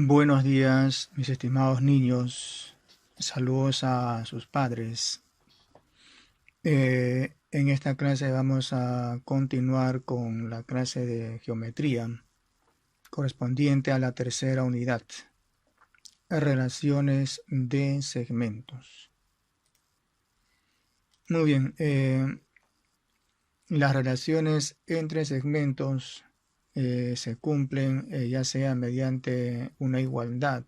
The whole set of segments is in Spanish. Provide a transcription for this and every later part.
Buenos días, mis estimados niños. Saludos a sus padres. En esta clase vamos a continuar con la clase de geometría correspondiente a la tercera unidad, relaciones de segmentos. Muy bien, las relaciones entre segmentos se cumplen ya sea mediante una igualdad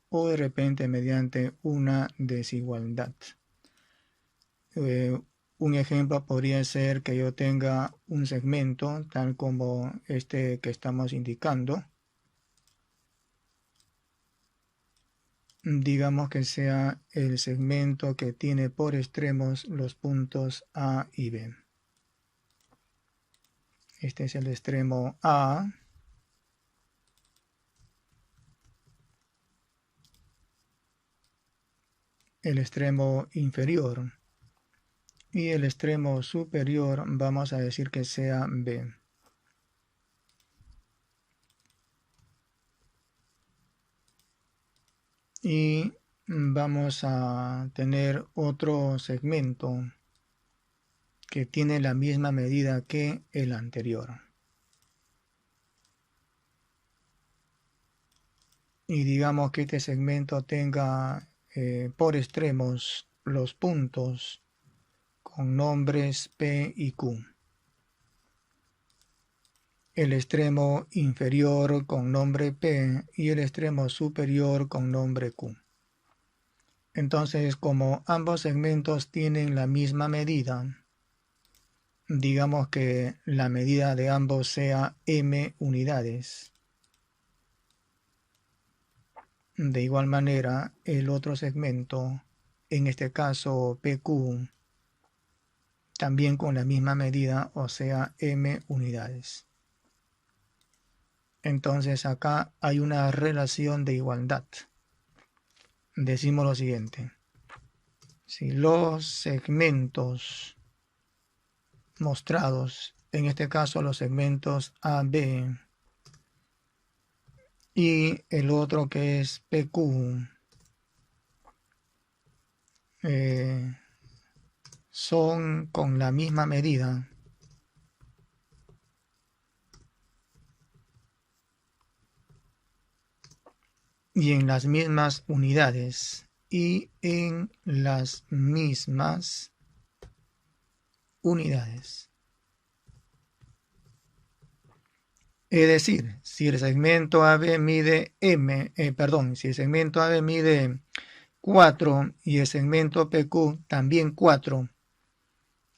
o de repente mediante una desigualdad. Un ejemplo podría ser que yo tenga un segmento tal como este que estamos indicando. Digamos que sea el segmento que tiene por extremos los puntos A y B. Este es el extremo A. El extremo inferior. Y el extremo superior vamos a decir que sea B. Y vamos a tener otro segmento que tiene la misma medida que el anterior. Y digamos que este segmento tenga por extremos los puntos con nombres P y Q. El extremo inferior con nombre P y el extremo superior con nombre Q. Entonces, como ambos segmentos tienen la misma medida, digamos que la medida de ambos sea m unidades. De igual manera, el otro segmento, en este caso PQ, también con la misma medida, o sea, m unidades. Entonces acá hay una relación de igualdad. Decimos lo siguiente. Si los segmentos mostrados, en este caso los segmentos AB y el otro que es PQ, son con la misma medida, y en las mismas unidades y en las mismas unidades. Es decir, si el segmento AB mide si el segmento AB mide 4 y el segmento PQ también 4,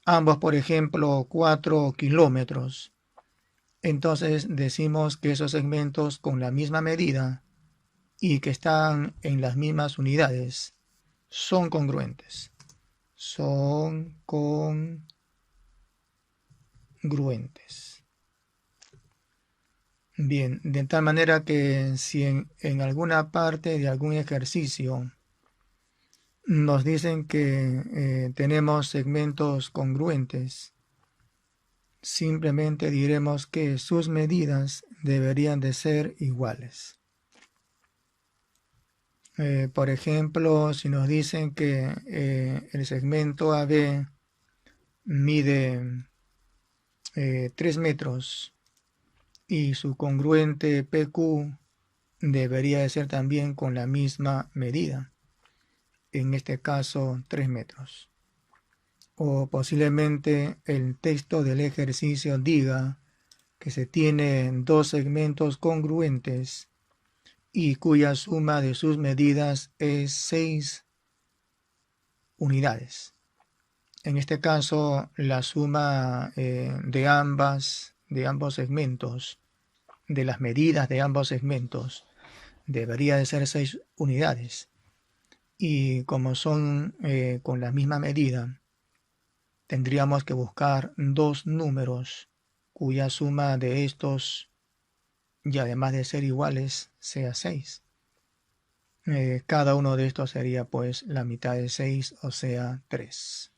ambos por ejemplo 4 kilómetros, entonces decimos que esos segmentos con la misma medida y que están en las mismas unidades son congruentes. Son congruentes. Bien, de tal manera que si en alguna parte de algún ejercicio nos dicen que tenemos segmentos congruentes, simplemente diremos que sus medidas deberían de ser iguales. Por ejemplo, si nos dicen que el segmento AB mide 3 metros y su congruente PQ debería de ser también con la misma medida, en este caso 3 metros. O posiblemente el texto del ejercicio diga que se tienen dos segmentos congruentes y cuya suma de sus medidas es 6 unidades. En este caso, la suma de ambos segmentos, de las medidas de ambos segmentos, debería de ser 6 unidades. Y como son con la misma medida, tendríamos que buscar dos números cuya suma de estos, y además de ser iguales, sea 6. Cada uno de estos sería pues la mitad de 6, o sea 3.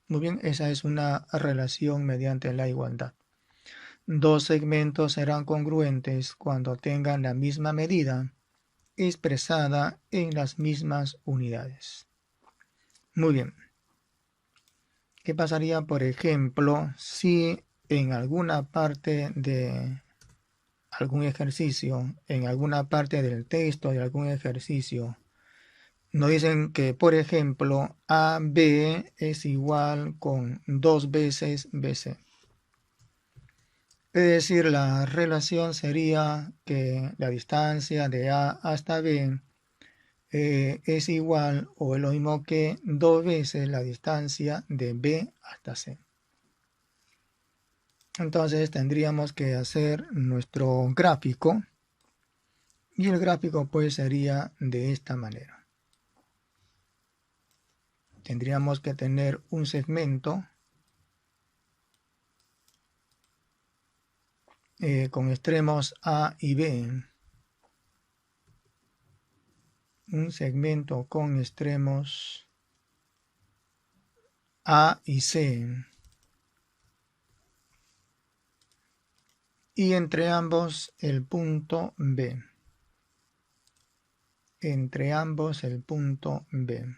Muy bien, esa es una relación mediante la igualdad. Dos segmentos serán congruentes cuando tengan la misma medida expresada en las mismas unidades. Muy bien. ¿Qué pasaría, por ejemplo, si en alguna parte de algún ejercicio, en alguna parte del texto de algún ejercicio, nos dicen que, por ejemplo, AB es igual con 2 veces BC? Es decir, la relación sería que la distancia de A hasta B es igual o es lo mismo que 2 veces la distancia de B hasta C. Entonces tendríamos que hacer nuestro gráfico y el gráfico pues sería de esta manera. Tendríamos que tener un segmento con extremos A y B. Un segmento con extremos A y C. Y entre ambos el punto B. Entre ambos el punto B.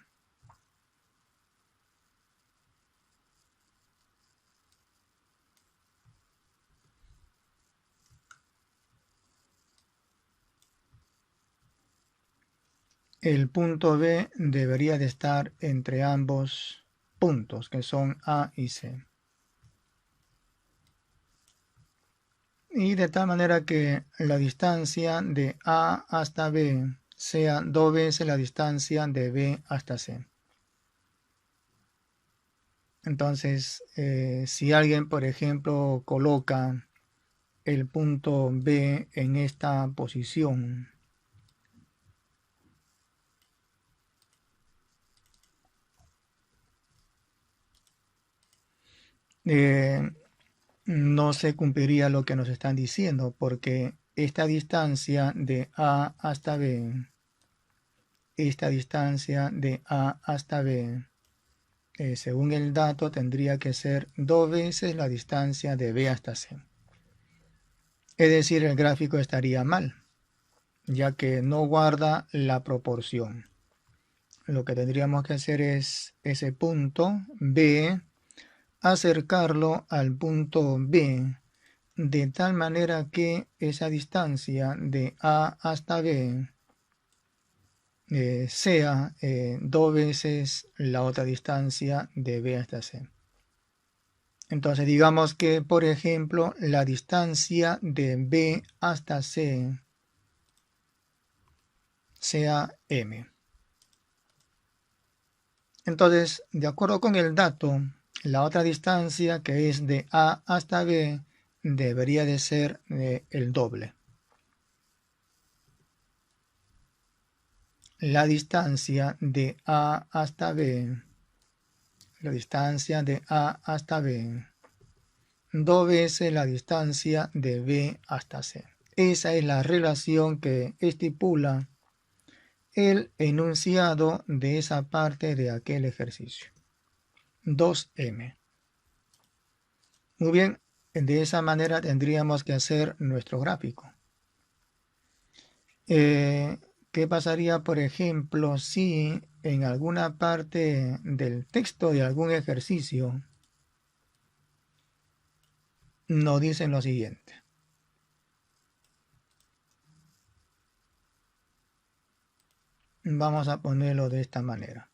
El punto B debería de estar entre ambos puntos, que son A y C. Y de tal manera que la distancia de A hasta B sea 2 veces la distancia de B hasta C. Entonces, si alguien, por ejemplo, coloca el punto B en esta posición, no se cumpliría lo que nos están diciendo, porque esta distancia de A hasta B, esta distancia de A hasta B, según el dato, tendría que ser 2 veces la distancia de B hasta C. Es decir, el gráfico estaría mal, ya que no guarda la proporción. Lo que tendríamos que hacer es ese punto B, acercarlo al punto B, de tal manera que esa distancia de A hasta B sea 2 veces la otra distancia de B hasta C. Entonces digamos que, por ejemplo, la distancia de B hasta C sea M. Entonces, de acuerdo con el dato, la otra distancia, que es de A hasta B, debería de ser el doble. La distancia de A hasta B, la distancia de A hasta B, 2 veces la distancia de B hasta C. Esa es la relación que estipula el enunciado de esa parte de aquel ejercicio. 2M. Muy bien, de esa manera tendríamos que hacer nuestro gráfico. ¿Qué pasaría, por ejemplo, si en alguna parte del texto de algún ejercicio nos dicen lo siguiente? Vamos a ponerlo de esta manera.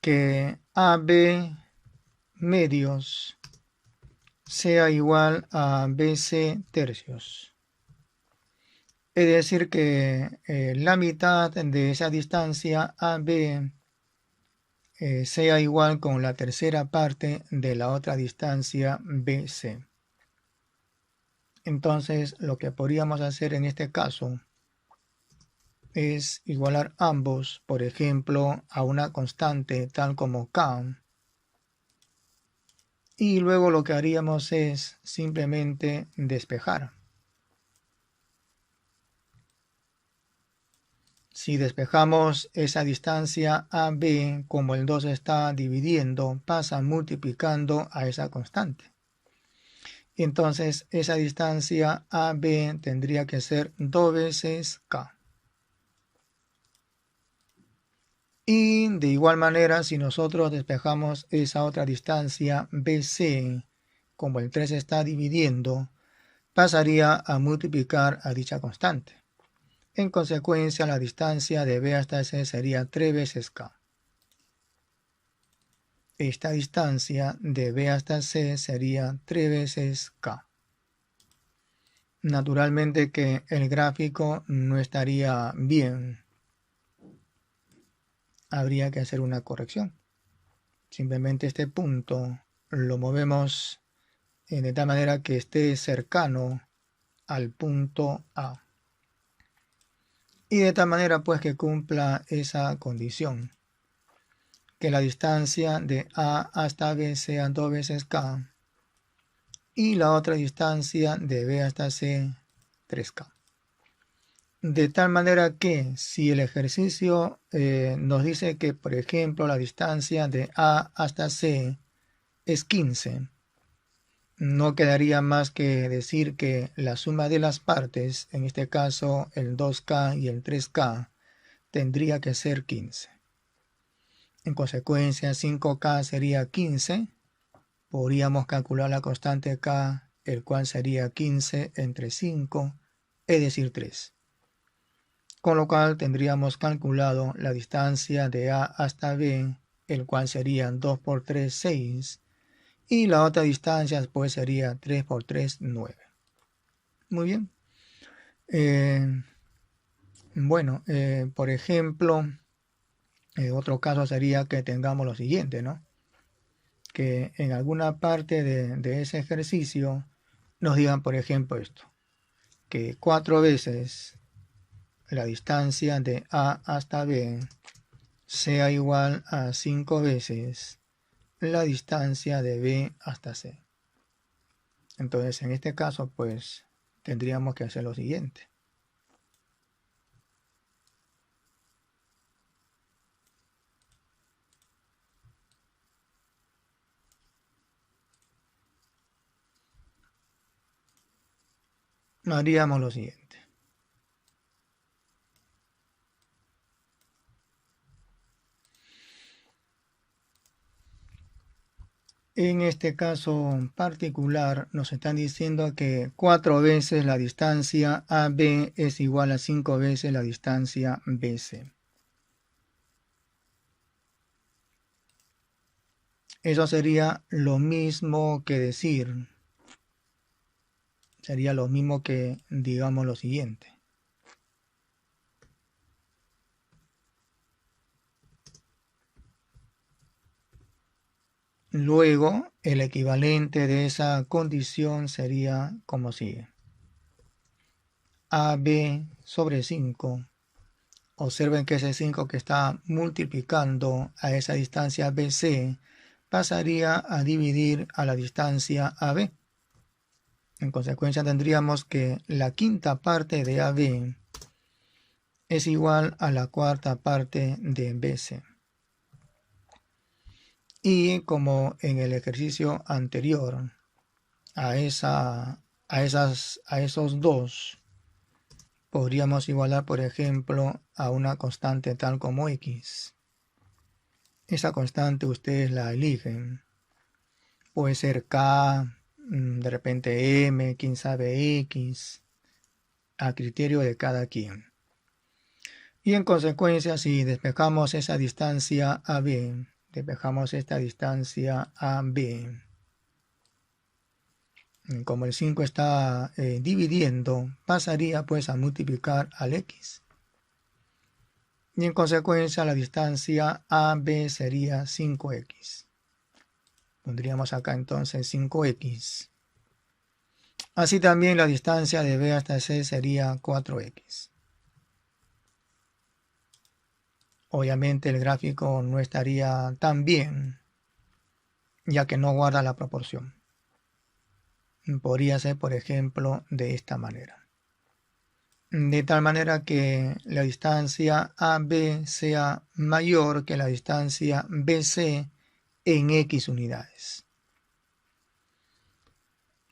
Que AB medios sea igual a BC tercios. Es decir, que la mitad de esa distancia AB sea igual con la tercera parte de la otra distancia BC. Entonces, lo que podríamos hacer en este caso es igualar ambos, por ejemplo, a una constante tal como K. Y luego lo que haríamos es simplemente despejar. Si despejamos esa distancia AB, como el 2 está dividiendo, pasa multiplicando a esa constante. Entonces esa distancia AB tendría que ser 2 veces K. Y de igual manera, si nosotros despejamos esa otra distancia BC, como el 3 está dividiendo, pasaría a multiplicar a dicha constante. En consecuencia, la distancia de B hasta C sería 3 veces K. Esta distancia de B hasta C sería 3 veces K. Naturalmente que el gráfico no estaría bien. Habría que hacer una corrección. Simplemente este punto lo movemos de tal manera que esté cercano al punto A. Y de tal manera pues que cumpla esa condición. Que la distancia de A hasta B sea 2 veces K. Y la otra distancia de B hasta C 3K. De tal manera que si el ejercicio nos dice que, por ejemplo, la distancia de A hasta C es 15, no quedaría más que decir que la suma de las partes, en este caso el 2K y el 3K, tendría que ser 15. En consecuencia, 5K sería 15. Podríamos calcular la constante K, el cual sería 15 entre 5, es decir, 3. Con lo cual tendríamos calculado la distancia de A hasta B, el cual sería 2 por 3, 6. Y la otra distancia pues sería 3 por 3, 9. Muy bien. Bueno, por ejemplo, otro caso sería que tengamos lo siguiente, ¿no? Que en alguna parte de ese ejercicio nos digan, por ejemplo, esto. Que 4 veces la distancia de A hasta B sea igual a 5 veces la distancia de B hasta C. Entonces, en este caso, pues, tendríamos que hacer lo siguiente. Haríamos lo siguiente. En este caso particular nos están diciendo que 4 veces la distancia AB es igual a 5 veces la distancia BC. Eso sería lo mismo que decir, sería lo mismo que digamos lo siguiente. Luego, el equivalente de esa condición sería como sigue. AB sobre 5. Observen que ese 5 que está multiplicando a esa distancia BC pasaría a dividir a la distancia AB. En consecuencia tendríamos que la quinta parte de AB es igual a la cuarta parte de BC. Y como en el ejercicio anterior, a esos dos podríamos igualar, por ejemplo, a una constante tal como X. Esa constante ustedes la eligen. Puede ser K, de repente M, quién sabe X, a criterio de cada quien. Y en consecuencia, si despejamos esa distancia AB, despejamos esta distancia AB, como el 5 está dividiendo, pasaría pues a multiplicar al X. Y en consecuencia la distancia AB sería 5X. Pondríamos acá entonces 5X. Así también la distancia de B hasta C sería 4X. Obviamente el gráfico no estaría tan bien, ya que no guarda la proporción. Podría ser, por ejemplo, de esta manera. De tal manera que la distancia AB sea mayor que la distancia BC en X unidades.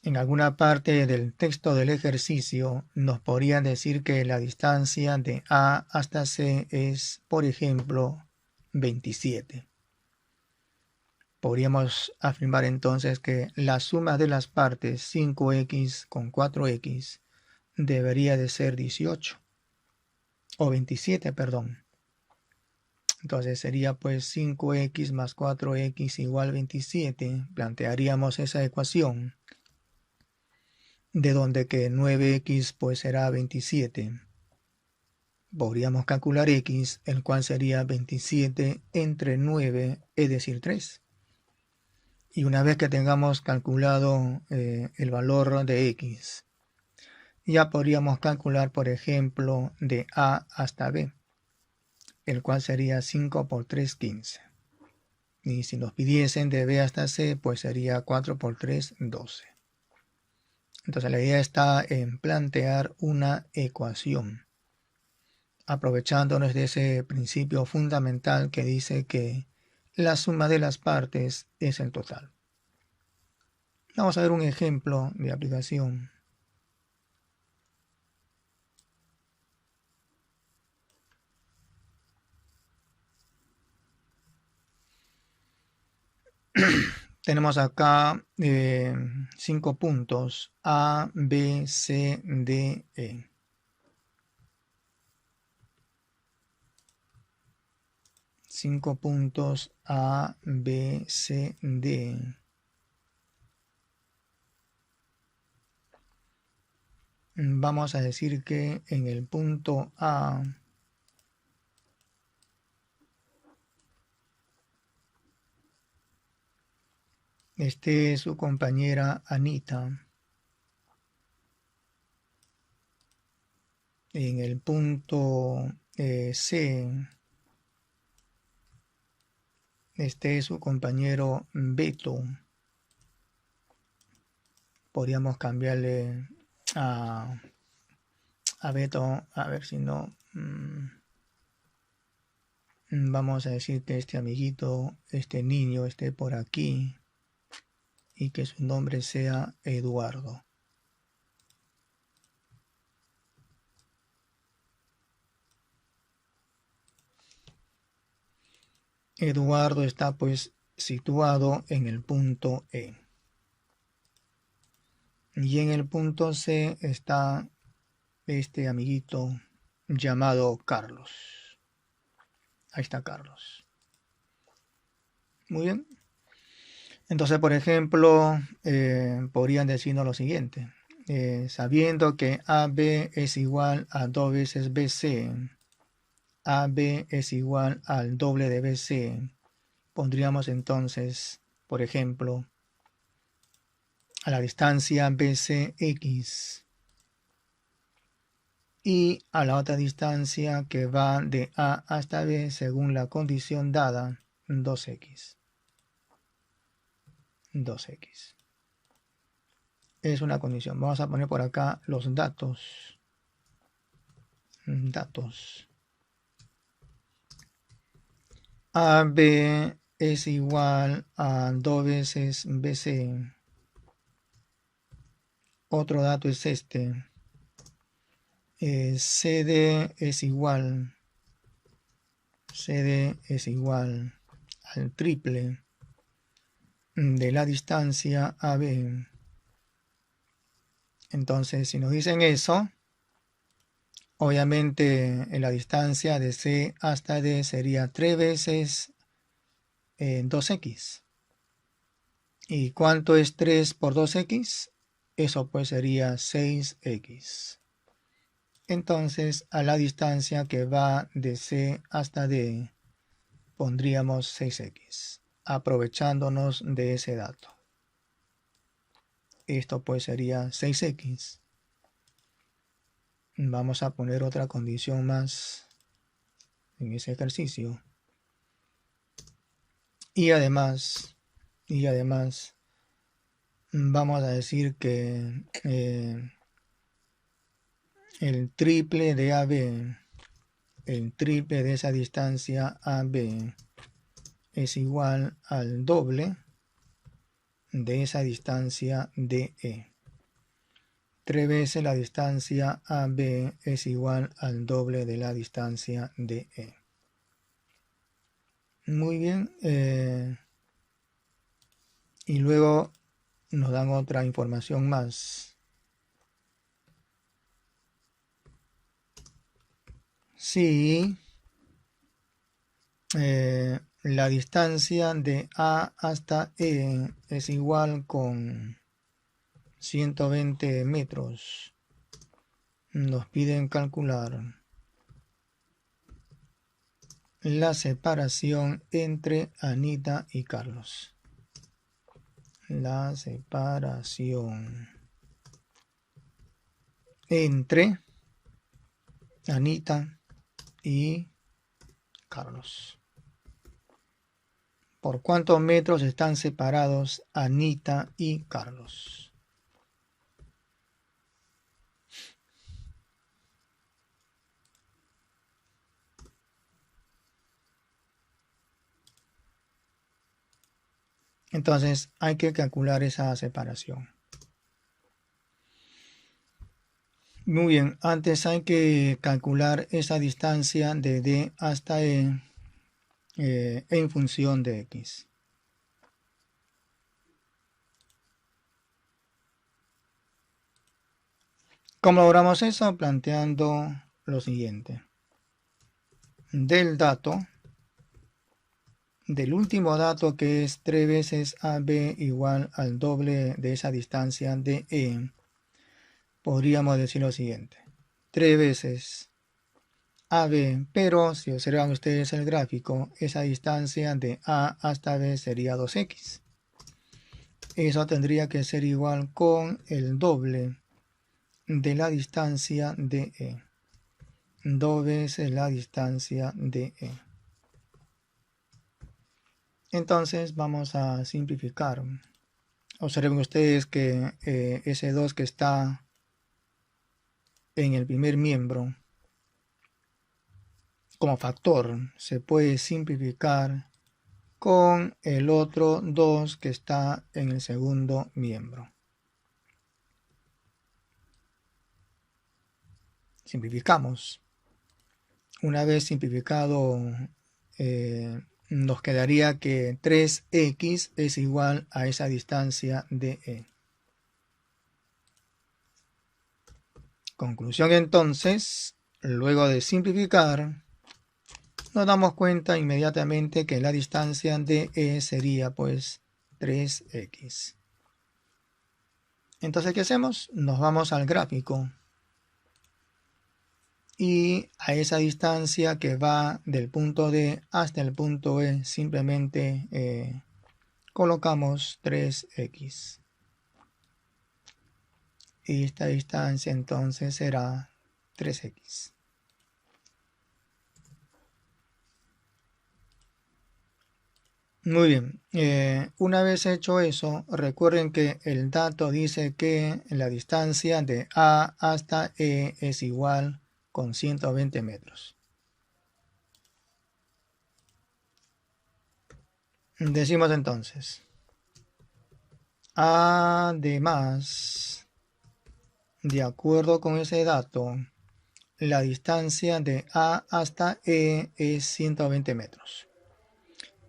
en alguna parte del texto del ejercicio nos podrían decir que la distancia de A hasta C es, por ejemplo, 27. Podríamos afirmar entonces que la suma de las partes 5x con 4x debería de ser 18, o 27, perdón. Entonces sería pues 5x más 4x igual 27. Plantearíamos esa ecuación, de donde que 9x pues será 27. Podríamos calcular x, el cual sería 27 entre 9, es decir, 3. Y una vez que tengamos calculado el valor de x, ya podríamos calcular, por ejemplo, de A hasta B, el cual sería 5 por 3, 15. Y si nos pidiesen de B hasta C, pues sería 4 por 3, 12. Entonces la idea está en plantear una ecuación, aprovechándonos de ese principio fundamental que dice que la suma de las partes es el total. Vamos a ver un ejemplo de aplicación. Tenemos acá 5 puntos: A, B, C, D, E. Cinco puntos A, B, C, D. Vamos a decir que en el punto A esté su compañera Anita. En el punto C esté su compañero Beto. Podríamos cambiarle a Beto, a ver si no. Vamos a decir que este amiguito, este niño, esté por aquí y que su nombre sea Eduardo. Eduardo está pues situado en el punto E. Y en el punto C está este amiguito llamado Carlos. Ahí está Carlos. Muy bien. Entonces, por ejemplo, podrían decirnos lo siguiente. Sabiendo que AB es igual a 2 veces BC, AB es igual al doble de BC, pondríamos entonces, por ejemplo, a la distancia BCX y a la otra distancia que va de A hasta B según la condición dada, 2x. 2x. Es una condición. Vamos a poner por acá los datos. Datos. AB es igual a 2 veces BC. Otro dato es este. CD es igual al triple de la distancia AB. Entonces, si nos dicen eso, obviamente la distancia de C hasta D sería 3 veces 2x. ¿Y cuánto es 3 por 2x? Eso pues sería 6x. Entonces, a la distancia que va de C hasta D, pondríamos 6x, aprovechándonos de ese dato. Esto pues sería 6x. Vamos a poner otra condición más en ese ejercicio. Y además, vamos a decir que el triple de AB, el triple de esa distancia AB es igual al doble de esa distancia DE. 3 veces la distancia AB es igual al doble de la distancia DE. Muy bien. Y luego nos dan otra información más. Si la distancia de A hasta E es igual con 120 metros, nos piden calcular la separación entre Anita y Carlos. La separación entre Anita y Carlos. ¿Por cuántos metros están separados Anita y Carlos? Entonces hay que calcular esa separación. Muy bien, antes hay que calcular esa distancia de D hasta E en función de X. ¿Cómo logramos eso? Planteando lo siguiente. Del dato, del último dato que es 3 veces AB igual al doble de esa distancia de E, podríamos decir lo siguiente. 3 veces AB, pero si observan ustedes el gráfico, esa distancia de A hasta B sería 2X. Eso tendría que ser igual con el doble de la distancia de E. 2 veces la distancia de E. Entonces vamos a simplificar. Observen ustedes que ese 2 que está en el primer miembro como factor se puede simplificar con el otro 2 que está en el segundo miembro. Simplificamos. Una vez simplificado, nos quedaría que 3x es igual a esa distancia de E. Conclusión entonces, luego de simplificar, nos damos cuenta inmediatamente que la distancia de E sería pues 3x. Entonces, ¿qué hacemos? Nos vamos al gráfico. Y a esa distancia que va del punto D hasta el punto E, simplemente colocamos 3x. Y esta distancia entonces será 3x. Muy bien, una vez hecho eso, recuerden que el dato dice que la distancia de A hasta E es igual con 120 metros. Decimos entonces, además, de acuerdo con ese dato, la distancia de A hasta E es 120 metros.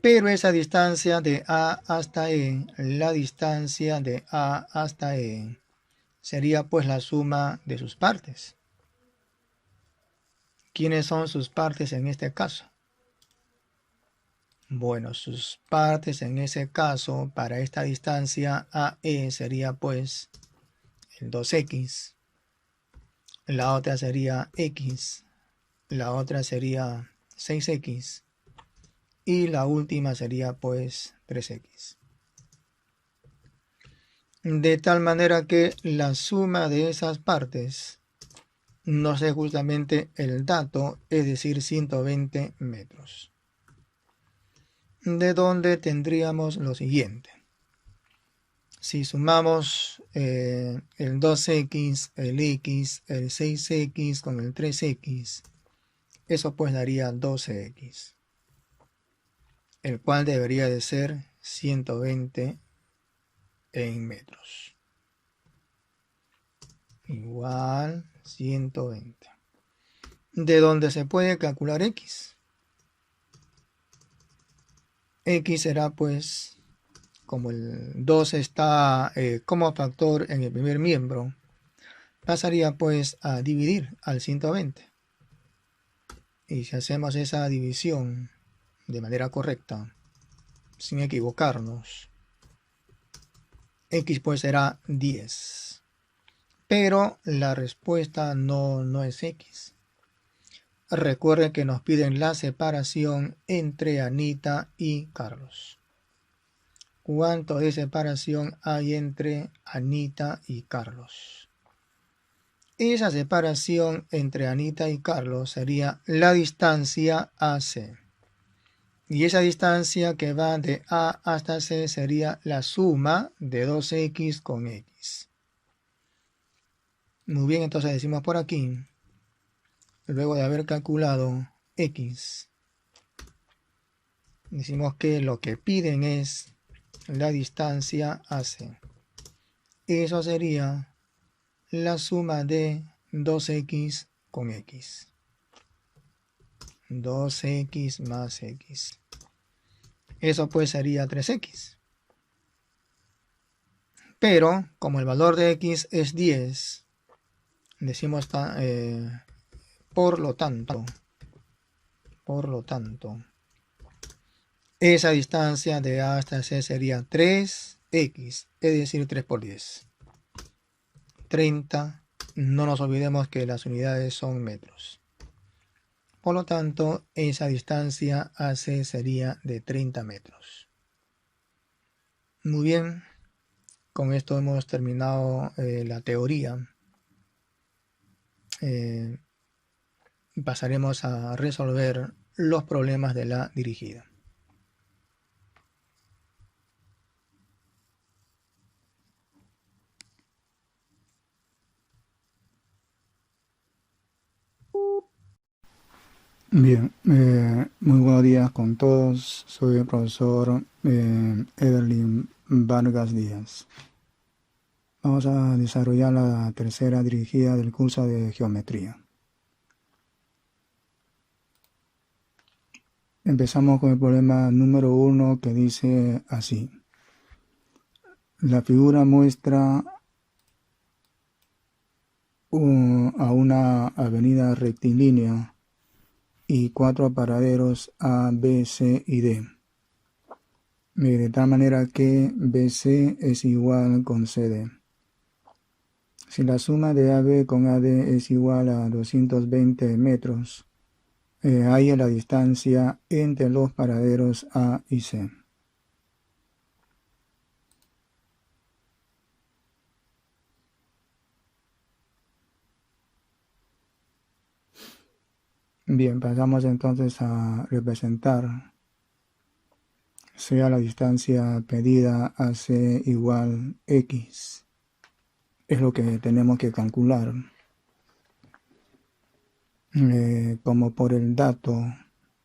Pero esa distancia de A hasta E, la distancia de A hasta E, sería pues la suma de sus partes. ¿Quiénes son sus partes en este caso? Bueno, sus partes en ese caso, para esta distancia AE sería pues el 2x. La otra sería x. La otra sería 6x. Y la última sería pues 3x. De tal manera que la suma de esas partes nos dé justamente el dato, es decir, 120 metros. De donde tendríamos lo siguiente. Si sumamos el 2x, el x, el 6x con el 3x, eso pues daría 12x, el cual debería de ser 120 en metros. igual 120. De donde se puede calcular x. X será pues, como el 2 está como factor en el primer miembro, pasaría pues a dividir al 120. Y si hacemos esa división de manera correcta, sin equivocarnos, x pues será 10. Pero la respuesta no es x. Recuerden que nos piden la separación entre Anita y Carlos. ¿Cuánto de separación hay entre Anita y Carlos? Esa separación entre Anita y Carlos sería la distancia AC. Y esa distancia que va de A hasta C sería la suma de 2x con x. Muy bien, entonces decimos por aquí, luego de haber calculado x, decimos que lo que piden es la distancia AC. Eso sería la suma de 2x con x. 2x más x. Eso pues sería 3x. Pero como el valor de x es 10, decimos por lo tanto, esa distancia de A hasta C sería 3x, es decir, 3 por 10. 30. No nos olvidemos que las unidades son metros. Por lo tanto, esa distancia AC sería de 30 metros. Muy bien, con esto hemos terminado la teoría. Pasaremos a resolver los problemas de la dirigida. Bien, muy buenos días con todos. Soy el profesor Evelyn Vargas Díaz. Vamos a desarrollar la tercera dirigida del curso de geometría. Empezamos con el problema número 1 que dice así. La figura muestra a una avenida rectilínea y 4 paraderos A, B, C y D. De tal manera que BC es igual con CD. Si la suma de AB con AD es igual a 220 metros, haya la distancia entre los paraderos A y C. Bien, pasamos entonces a representar, sea la distancia pedida AC igual X. Es lo que tenemos que calcular. Como por el dato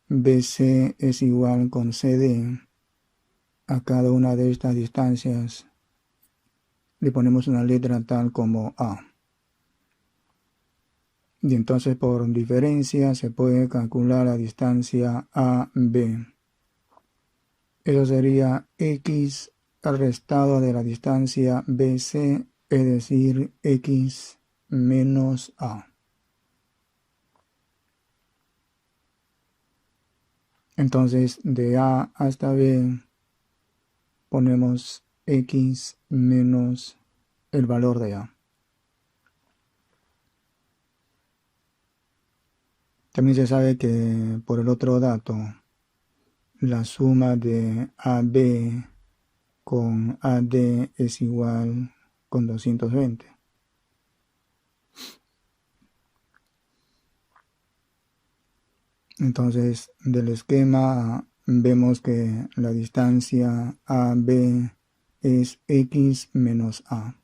BC es igual con CD, a cada una de estas distancias le ponemos una letra tal como A. Y entonces por diferencia se puede calcular la distancia AB. Eso sería X restado de la distancia BC, es decir, X menos A. Entonces de A hasta B ponemos X menos el valor de A. También se sabe que por el otro dato, la suma de AB con AD es igual con 220. Entonces, del esquema vemos que la distancia AB es X menos A.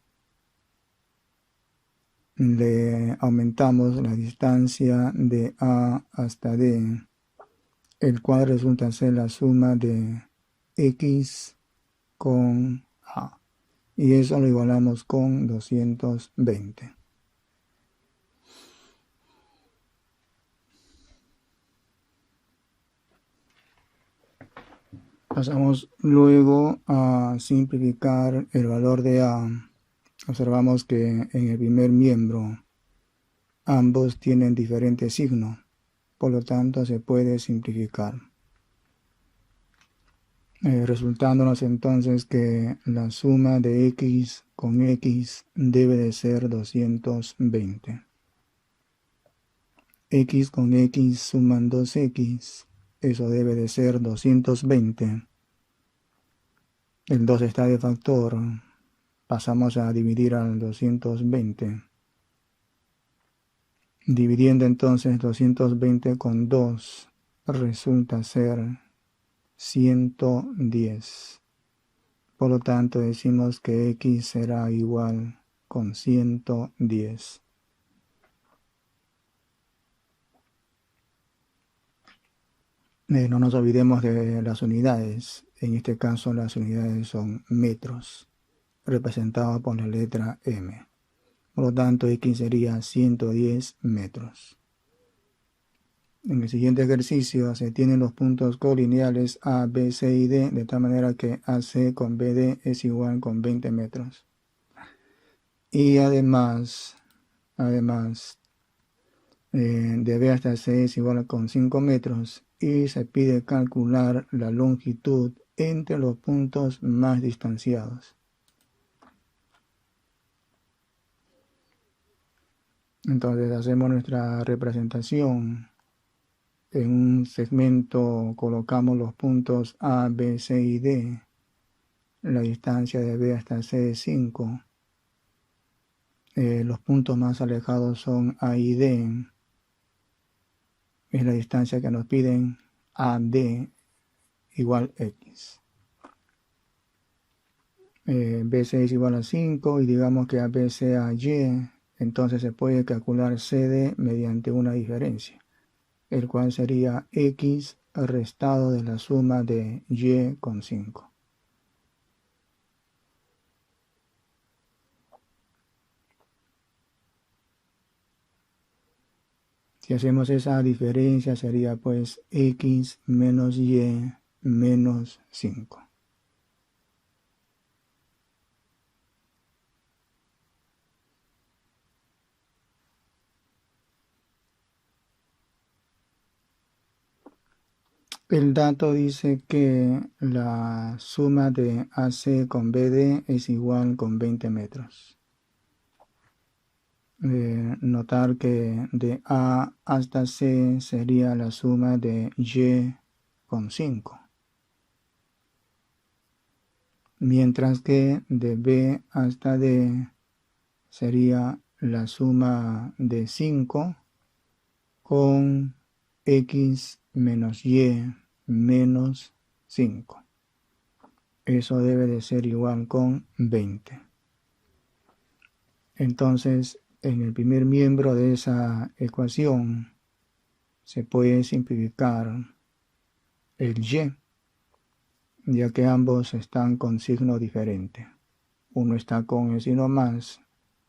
Le aumentamos la distancia de A hasta D, el cual resulta ser la suma de X con A. Y eso lo igualamos con 220. Pasamos luego a simplificar el valor de A. Observamos que en el primer miembro ambos tienen diferente signo, por lo tanto se puede simplificar. Resultándonos entonces que la suma de x con x debe de ser 220. X con x suman 2x, eso debe de ser 220. El 2 está de factor, pasamos a dividir al 220. Dividiendo entonces 220 con 2 resulta ser 110. Por lo tanto decimos que x será igual con 110. No nos olvidemos de las unidades. En este caso las unidades son metros, representados por la letra m. Por lo tanto, x sería 110 metros. En el siguiente ejercicio se tienen los puntos colineales A, B, C y D, de tal manera que AC con BD es igual con 20 metros. Y además de B hasta C es igual con 5 metros. Y se pide calcular la longitud entre los puntos más distanciados. Entonces hacemos nuestra representación. En un segmento colocamos los puntos A, B, C y D. La distancia de B hasta C es 5. Los puntos más alejados son A y D. Es la distancia que nos piden, AD igual X. BC es igual a 5 y digamos que AB sea Y. Entonces se puede calcular CD mediante una diferencia, el cual sería X restado de la suma de Y con 5. Si hacemos esa diferencia sería pues X menos Y menos 5. El dato dice que la suma de AC con BD es igual con 20 metros. Notar que de A hasta C sería la suma de Y con 5. Mientras que de B hasta D sería la suma de 5 con X menos Y menos 5. Eso debe de ser igual con 20. Entonces, en el primer miembro de esa ecuación se puede simplificar el Y, ya que ambos están con signo diferente. Uno está con el signo más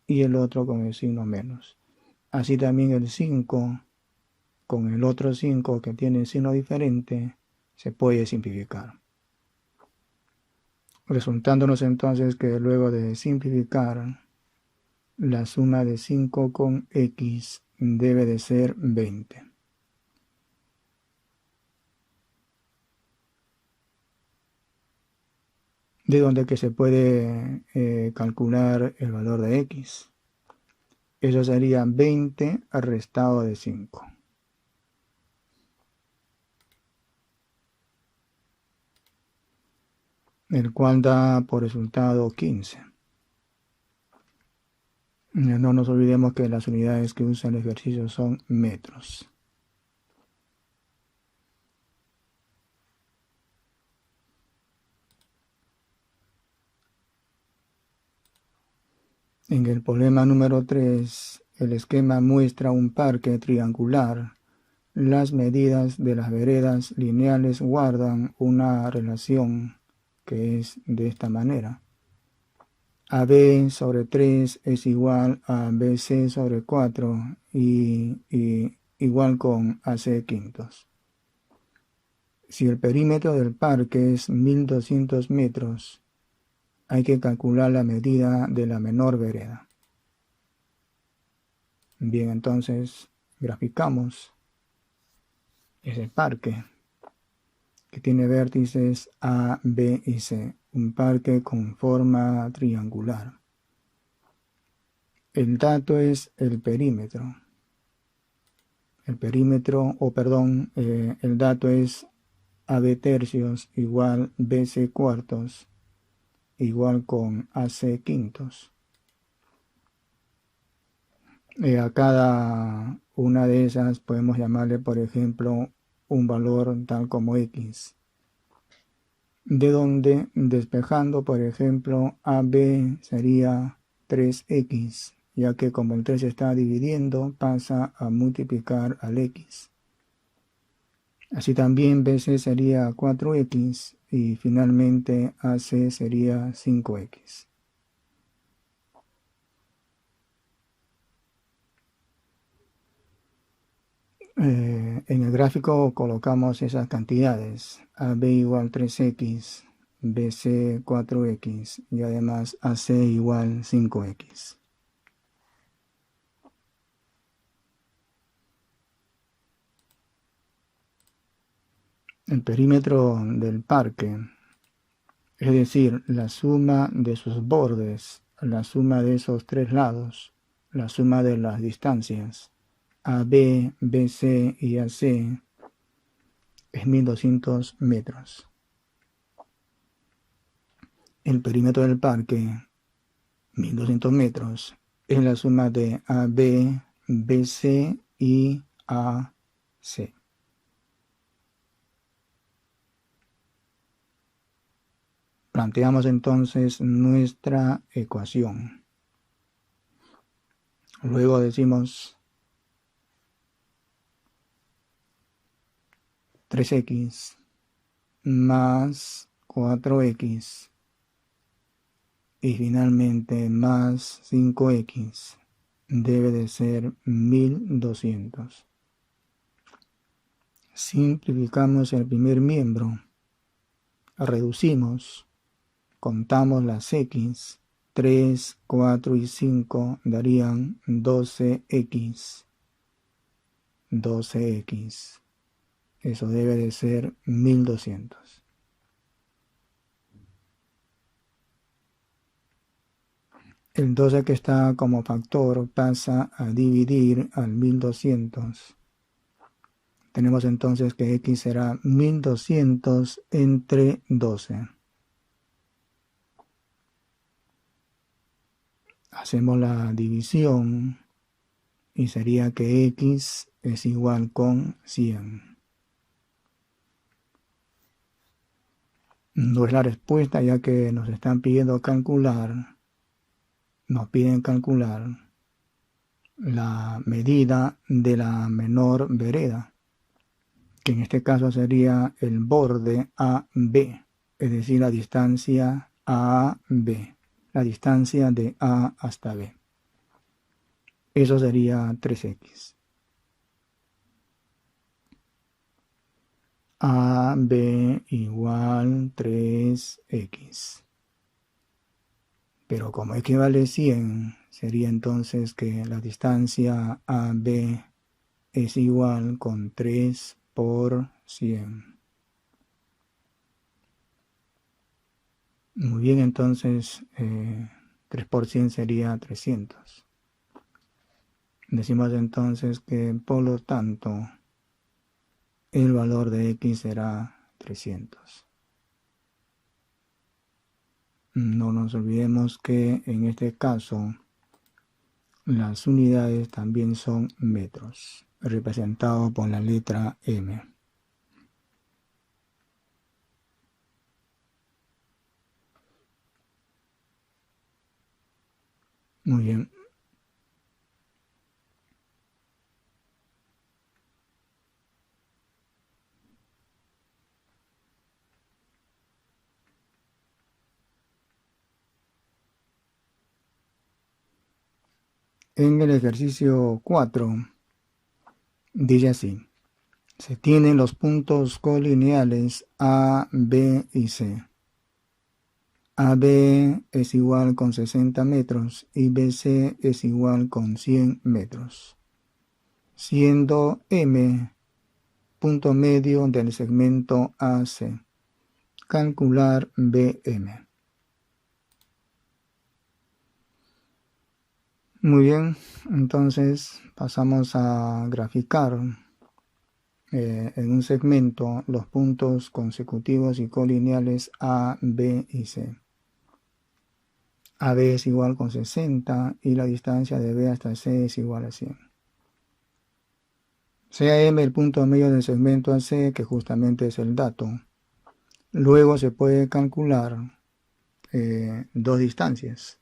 y el otro con el signo menos. Así también el 5 con el otro 5 que tiene signo diferente se puede simplificar. Resultándonos entonces que luego de simplificar, la suma de 5 con X debe de ser 20. De donde que se puede calcular el valor de X. Eso sería 20 restado de 5. El cual da por resultado 15. No nos olvidemos que las unidades que usa el ejercicio son metros. En el problema número 3, el esquema muestra un parque triangular. Las medidas de las veredas lineales guardan una relación que es de esta manera. AB sobre 3 es igual a BC sobre 4 y igual con AC quintos. Si el perímetro del parque es 1200 metros, hay que calcular la medida de la menor vereda. Bien, entonces graficamos ese parque que tiene vértices A, B y C, un parque con forma triangular. El dato es el perímetro. El dato es AB tercios igual BC cuartos igual con AC quintos. A cada una de esas podemos llamarle, por ejemplo, un valor tal como X. De donde, despejando, por ejemplo, AB sería 3X, ya que como el 3 está dividiendo, pasa a multiplicar al X. Así también BC sería 4X y finalmente AC sería 5X. En el gráfico colocamos esas cantidades. AB igual 3X, BC 4X y además AC igual 5X. El perímetro del parque, es decir, la suma de sus bordes, la suma de esos tres lados, la suma de las distancias AB, BC y AC es 1200 metros. El perímetro del parque, 1200 metros, es la suma de AB, BC y AC. Planteamos entonces nuestra ecuación. Luego decimos 3X más 4X y finalmente más 5X debe de ser 1200. Simplificamos el primer miembro, reducimos, contamos las X, 3, 4 y 5 darían 12X. 12X. Eso debe de ser 1200. El 12 que está como factor pasa a dividir al 1200. Tenemos entonces que X será 1200 entre 12. Hacemos la división y sería que X es igual con 100. No es la respuesta, ya que nos están pidiendo calcular, nos piden calcular la medida de la menor vereda, que en este caso sería el borde AB, es decir, la distancia AB, la distancia de A hasta B. Eso sería 3X. AB igual 3X. Pero como X vale 100, sería entonces que la distancia AB es igual con 3 por 100. Muy bien, entonces 3 por 100 sería 300. Decimos entonces que por lo tanto el valor de X será 300. No nos olvidemos que en este caso las unidades también son metros, representado por la letra M. Muy bien. En el ejercicio 4 dice así: Se tienen los puntos colineales A, B y C. AB es igual con 60 metros y BC es igual con 100 metros, siendo M punto medio del segmento AC. Calcular BM. Muy bien, entonces pasamos a graficar en un segmento los puntos consecutivos y colineales A, B y C. AB es igual con 60 y la distancia de B hasta C es igual a 100. Sea M el punto medio del segmento AC, que justamente es el dato. Luego se puede calcular dos distancias.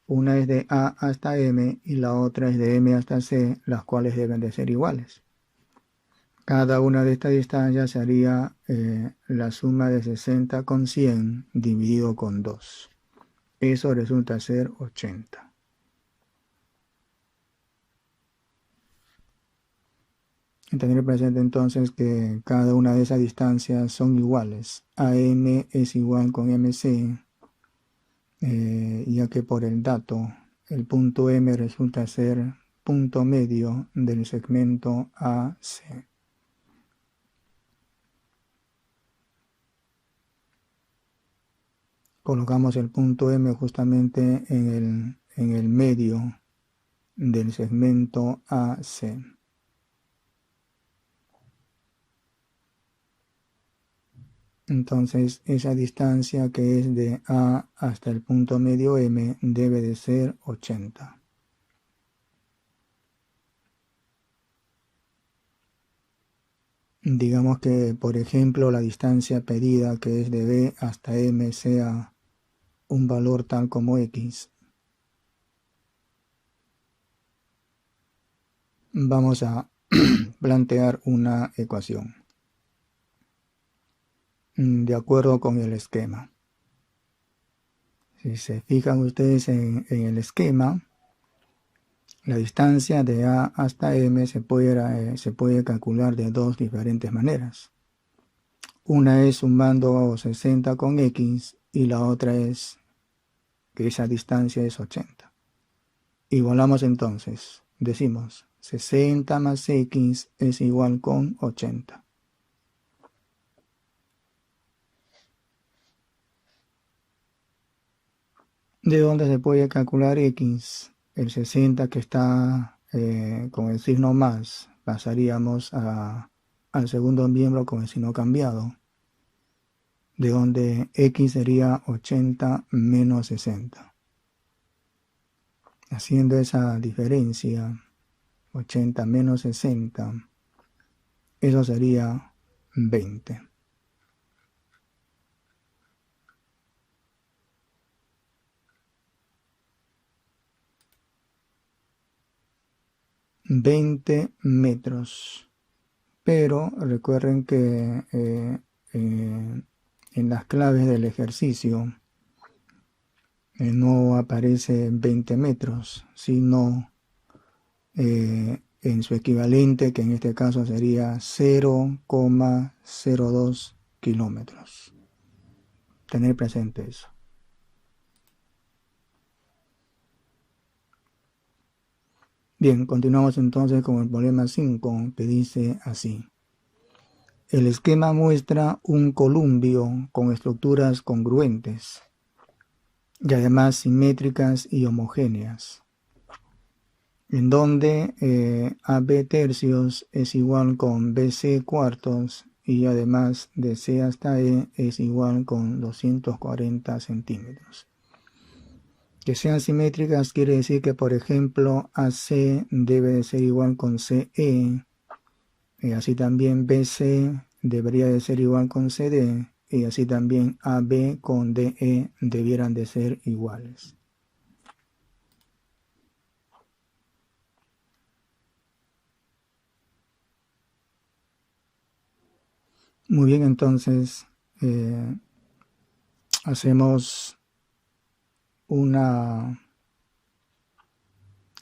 Una es de A hasta M y la otra es de M hasta C, las cuales deben de ser iguales. Cada una de estas distancias sería la suma de 60 con 100 dividido con 2. Eso resulta ser 80. Tener presente entonces que cada una de esas distancias son iguales. AM es igual con MC, ya que por el dato el punto M resulta ser punto medio del segmento AC. Colocamos el punto M justamente en el medio del segmento AC. Entonces esa distancia que es de A hasta el punto medio M debe de ser 80. Digamos que, por ejemplo, la distancia pedida que es de B hasta M sea un valor tal como X. Vamos a plantear una ecuación de acuerdo con el esquema. Si se fijan ustedes en el esquema, la distancia de A hasta M se puede calcular de dos diferentes maneras. Una es sumando 60 con X y la otra es que esa distancia es 80. Igualamos entonces, decimos 60 más X es igual con 80. ¿De dónde se puede calcular X? El 60 que está con el signo más, pasaríamos al segundo miembro con el signo cambiado, de donde X sería 80 menos 60. Haciendo esa diferencia, 80 menos 60, eso sería 20. 20 metros. Pero recuerden que en las claves del ejercicio no aparece 20 metros, sino en su equivalente, que en este caso sería 0,02 kilómetros. Tener presente eso. Bien, continuamos entonces con el problema 5, que dice así. El esquema muestra un columpio con estructuras congruentes y además simétricas y homogéneas, en donde AB tercios es igual con BC cuartos y además de C hasta E es igual con 240 centímetros. Que sean simétricas quiere decir que, por ejemplo, AC debe de ser igual con CE, y así también BC debería de ser igual con CD, y así también AB con DE debieran de ser iguales. Muy bien, entonces hacemos una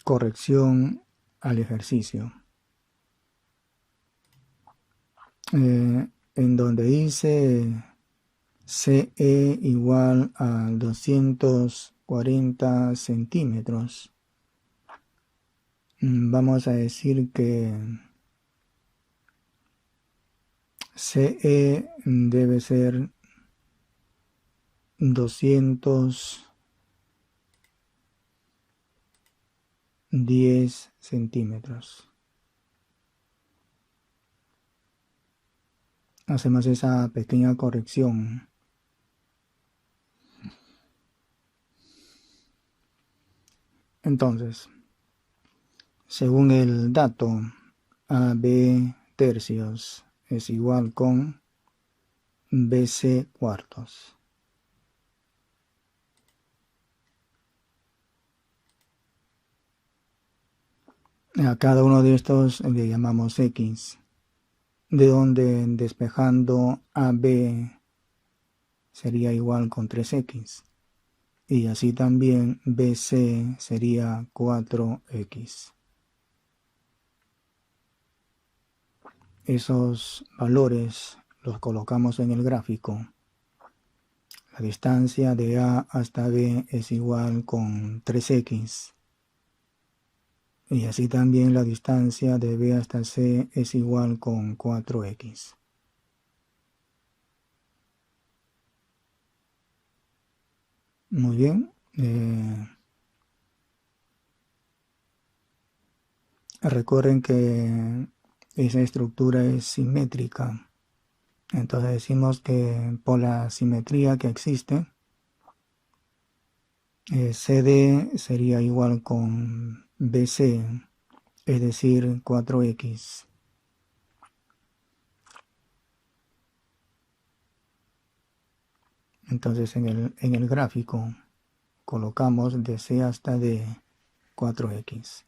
corrección al ejercicio. en donde dice CE igual a 240 centímetros, vamos a decir que CE debe ser 210 centímetros. Hacemos esa pequeña corrección. Entonces, según el dato, AB tercios es igual con BC cuartos. A cada uno de estos le llamamos X, de donde despejando AB sería igual con 3X. Y así también BC sería 4X. Esos valores los colocamos en el gráfico. La distancia de A hasta B es igual con 3X. Y así también la distancia de B hasta C es igual con 4X. Muy bien. Recuerden que esa estructura es simétrica. Entonces decimos que por la simetría que existe, CD sería igual con BC, es decir, 4X. Entonces en el gráfico colocamos de C hasta D 4X.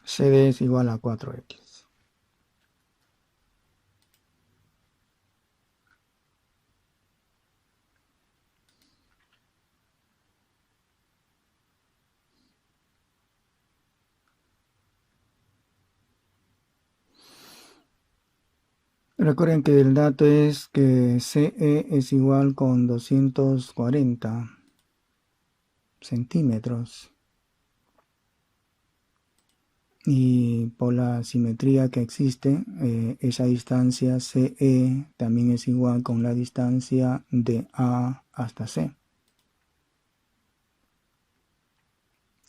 CD es igual a 4X. Recuerden que el dato es que CE es igual con 240 centímetros. Y por la simetría que existe, esa distancia CE también es igual con la distancia de A hasta C.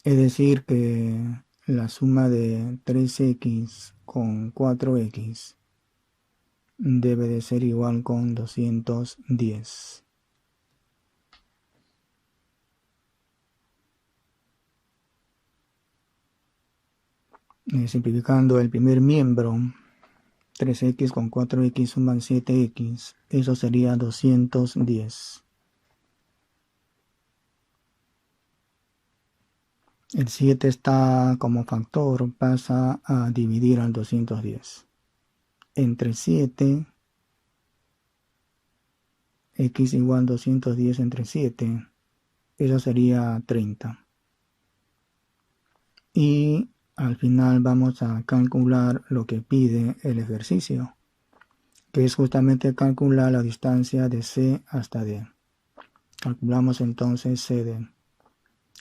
Es decir que la suma de 3X con 4X debe de ser igual con 210. Simplificando el primer miembro, 3X con 4X suman 7X, eso sería 210. El 7 está como factor, pasa a dividir al 210. Entre 7, X igual 210 entre 7, eso sería 30. Y al final vamos a calcular lo que pide el ejercicio, que es justamente calcular la distancia de C hasta D. Calculamos entonces CD,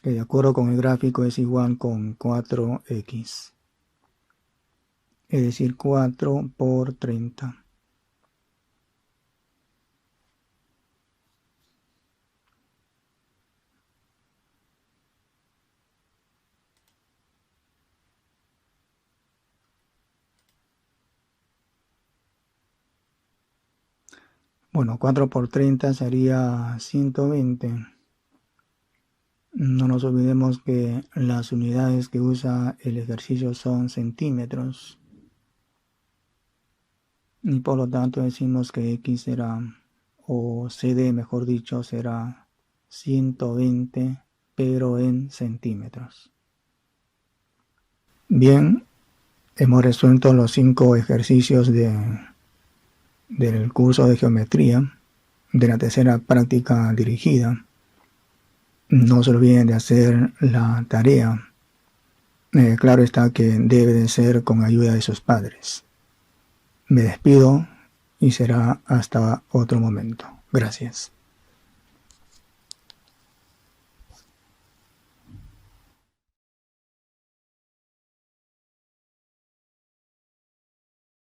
que de acuerdo con el gráfico es igual con 4X. Es decir, 4 por 30. Bueno, 4 por 30 sería 120. No nos olvidemos que las unidades que usa el ejercicio son centímetros. Y por lo tanto decimos que X será, o CD mejor dicho, será 120, pero en centímetros. Bien, hemos resuelto los 5 ejercicios de del curso de geometría, de la tercera práctica dirigida. No se olviden de hacer la tarea. Claro está que debe de ser con ayuda de sus padres. Me despido y será hasta otro momento. Gracias.